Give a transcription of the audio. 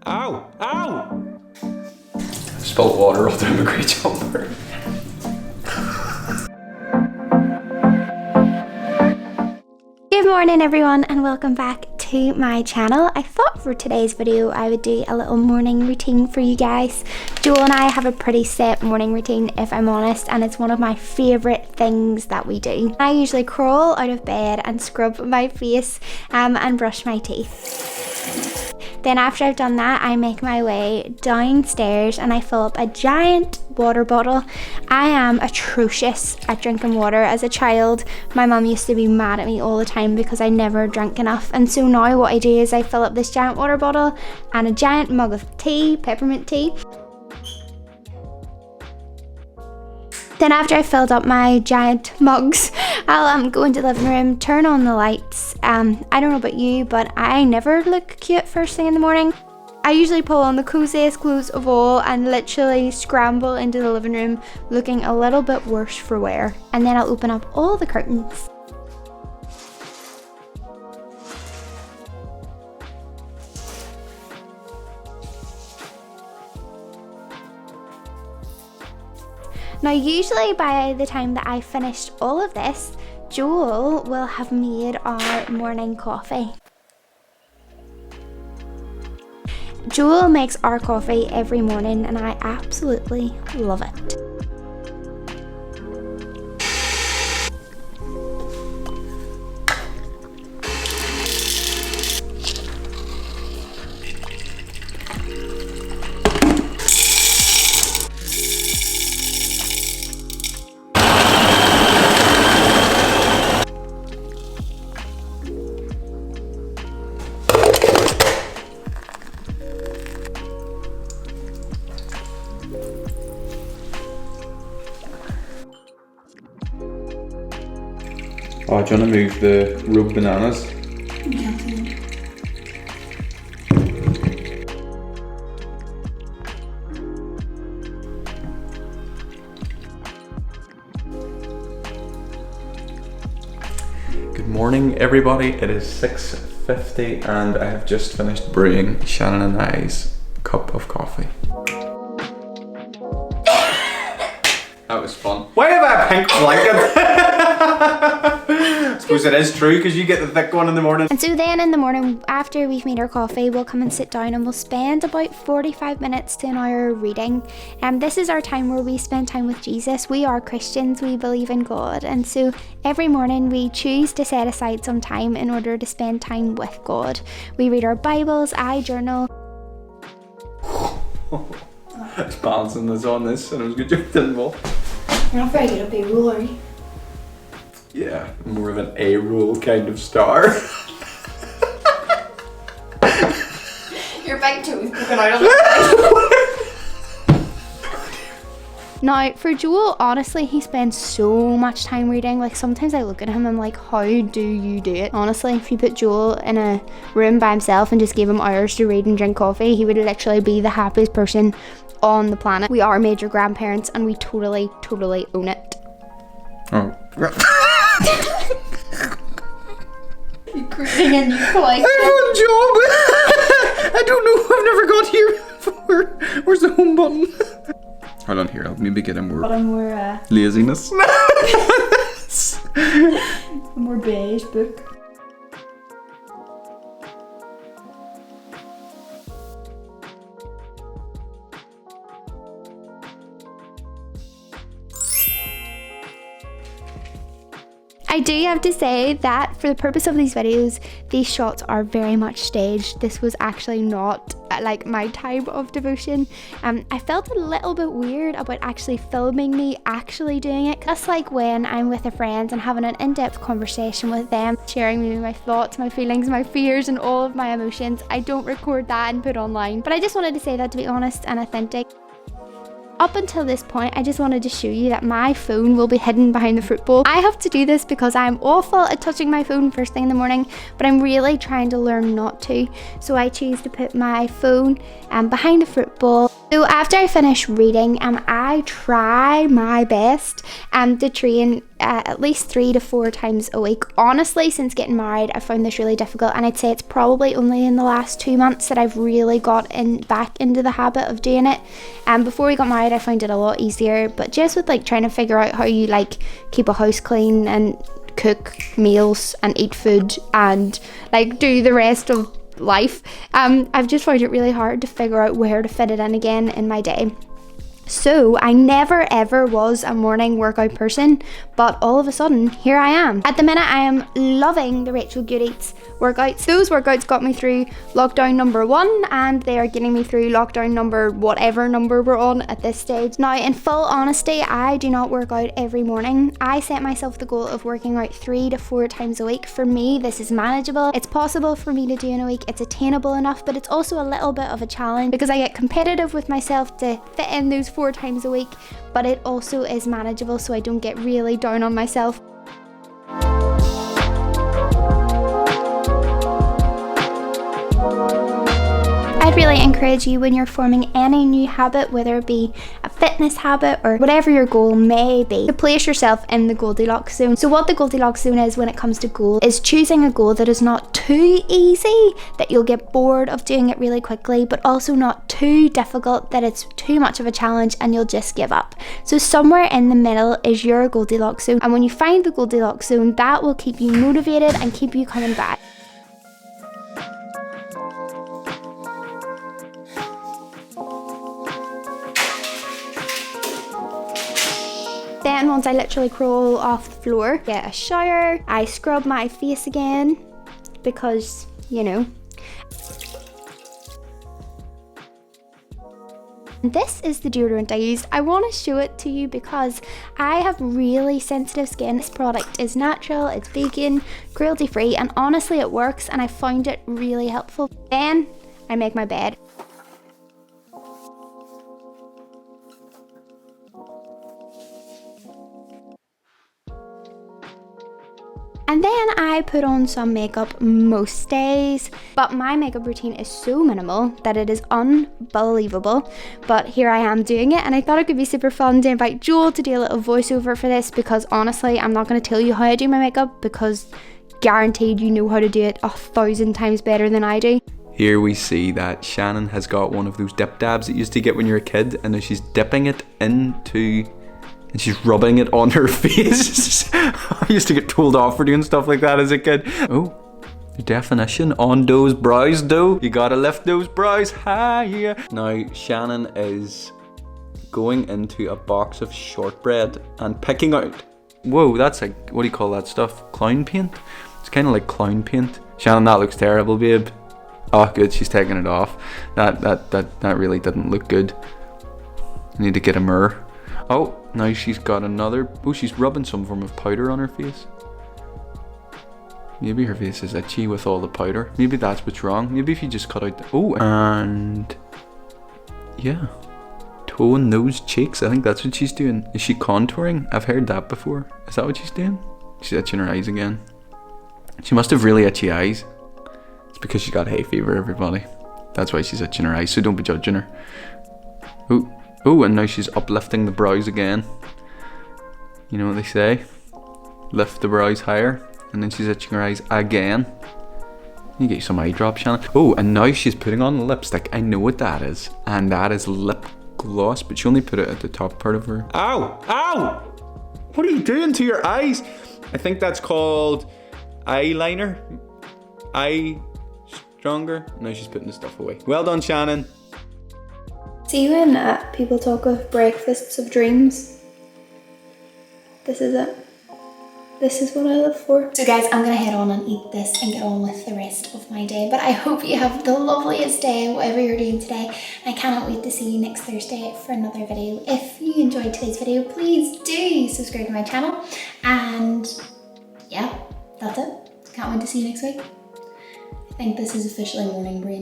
Ow! Ow! Spilled water all down my grey jumper. Good morning everyone and welcome back to my channel. I thought for today's video I would do a little morning routine for you guys. Joel and I have a pretty set morning routine, if I'm honest, and it's one of my favourite things that we do. I usually crawl out of bed and scrub my face and brush my teeth. Then after I've done that, I make my way downstairs and I fill up a giant water bottle. I am atrocious at drinking water. As a child, my mum used to be mad at me all the time because I never drank enough. And so now what I do is I fill up this giant water bottle and a giant mug of tea, peppermint tea. Then after I filled up my giant mugs, I'll go into the living room, turn on the lights. I don't know about you, but I never look cute first thing in the morning. I usually pull on the coziest clothes of all and literally scramble into the living room looking a little bit worse for wear. And then I'll open up all the curtains. Now usually by the time that I finished all of this, Joel will have made our morning coffee. Joel makes our coffee every morning and I absolutely love it. Oh, do you want to move the rogue bananas? Good morning everybody, it is 6:50 and I have just finished brewing Shannon and I's cup of coffee. That was fun. Why have I a pink blanket? I suppose it is true because you get the thick one in the morning. And so then in the morning, after we've made our coffee, we'll come and sit down and we'll spend about 45 minutes to an hour reading. And this is our time where we spend time with Jesus. We are Christians, we believe in God. And so every morning we choose to set aside some time in order to spend time with God. We read our Bibles, I journal. I was balancing this on this and it was a good job didn't fall. You're not very good at B-roll, are you? Yeah, more of an A-roll kind of star. Your big toe is poking out on the side. Now, for Joel, honestly, he spends so much time reading. Like, sometimes I look at him and I'm like, how do you do it? Honestly, if you put Joel in a room by himself and just gave him hours to read and drink coffee, he would literally be the happiest person on the planet. We are major grandparents and we totally own it. Oh. You're creating a new collection. I have a job! I don't know, I've never got here before. Where's the home button? Hold on here, I'll maybe get a more laziness. A more beige book. I do have to say that for the purpose of these videos, these shots are very much staged. This was actually not like my type of devotion. I felt a little bit weird about actually filming me actually doing it. Just like when I'm with a friend and having an in-depth conversation with them, sharing with me my thoughts, my feelings, my fears and all of my emotions. I don't record that and put online. But I just wanted to say that to be honest and authentic. Up until this point, I just wanted to show you that my phone will be hidden behind the fruit bowl. I have to do this because I'm awful at touching my phone first thing in the morning, but I'm really trying to learn not to. So I choose to put my phone behind the fruit bowl. So after I finish reading, I try my best to train at least 3 to 4 times a week. Honestly, since getting married, I found this really difficult, and I'd say it's probably only in the last 2 months that I've really got back into the habit of doing it. Before we got married, I found it a lot easier, but just with like trying to figure out how you like keep a house clean and cook meals and eat food and like do the rest of life, I've just found it really hard to figure out where to fit it in again in my day. So I never ever was a morning workout person, but all of a sudden here I am. At the minute I am loving the Rachel Good Eats workouts. Those workouts got me through lockdown number 1, and they are getting me through lockdown number whatever number we're on at this stage. Now, in full honesty, I do not work out every morning. I set myself the goal of working out 3 to 4 times a week. For me, this is manageable. It's possible for me to do in a week. It's attainable enough, but it's also a little bit of a challenge because I get competitive with myself to fit in those 4 times a week, but it also is manageable, so I don't get really down on myself. I'd really encourage you when you're forming any new habit, whether it be a fitness habit or whatever your goal may be, to place yourself in the Goldilocks zone. So what the Goldilocks zone is when it comes to goals is choosing a goal that is not too easy, that you'll get bored of doing it really quickly, but also not too difficult that it's too much of a challenge and you'll just give up. So somewhere in the middle is your Goldilocks zone, and when you find the Goldilocks zone, that will keep you motivated and keep you coming back. Then once I literally crawl off the floor, get a shower, I scrub my face again because, you know. This is the deodorant I use. I want to show it to you because I have really sensitive skin. This product is natural, it's vegan, cruelty free, and honestly it works, and I found it really helpful. Then I make my bed. And then I put on some makeup most days, but my makeup routine is so minimal that it is unbelievable. But here I am doing it, and I thought it could be super fun to invite Joel to do a little voiceover for this, because honestly, I'm not going to tell you how I do my makeup because guaranteed you know how to do it 1,000 times better than I do. Here we see that Shannon has got one of those dip dabs that you used to get when you're a kid, and now she's dipping it into... and she's rubbing it on her face. I used to get told off for doing stuff like that as a kid. Oh, the definition on those brows though. You gotta lift those brows higher. Now, Shannon is going into a box of shortbread and picking out... Whoa, that's like, what do you call that stuff? Clown paint? It's kind of like clown paint. Shannon, that looks terrible, babe. Oh, good, she's taking it off. That really didn't look good. I need to get a mirror. Oh, now she's got another... Oh, she's rubbing some form of powder on her face. Maybe her face is itchy with all the powder. Maybe that's what's wrong. Maybe if you just cut out the... Oh, and... yeah. Tone those cheeks. I think that's what she's doing. Is she contouring? I've heard that before. Is that what she's doing? She's itching her eyes again. She must have really itchy eyes. It's because she got hay fever, everybody. That's why she's itching her eyes, so don't be judging her. Oh. Oh, and now she's uplifting the brows again. You know what they say? Lift the brows higher. And then she's itching her eyes again. You get some eye drops, Shannon. Oh, and now she's putting on lipstick. I know what that is. And that is lip gloss, but she only put it at the top part of her... Ow! Ow! What are you doing to your eyes? I think that's called eyeliner. Eye stronger. Now she's putting the stuff away. Well done, Shannon. See when people talk of breakfasts of dreams? This is it. This is what I live for. So guys, I'm gonna head on and eat this and get on with the rest of my day. But I hope you have the loveliest day, whatever you're doing today. I cannot wait to see you next Thursday for another video. If you enjoyed today's video, please do subscribe to my channel. And yeah, that's it. Can't wait to see you next week. I think this is officially morning brain.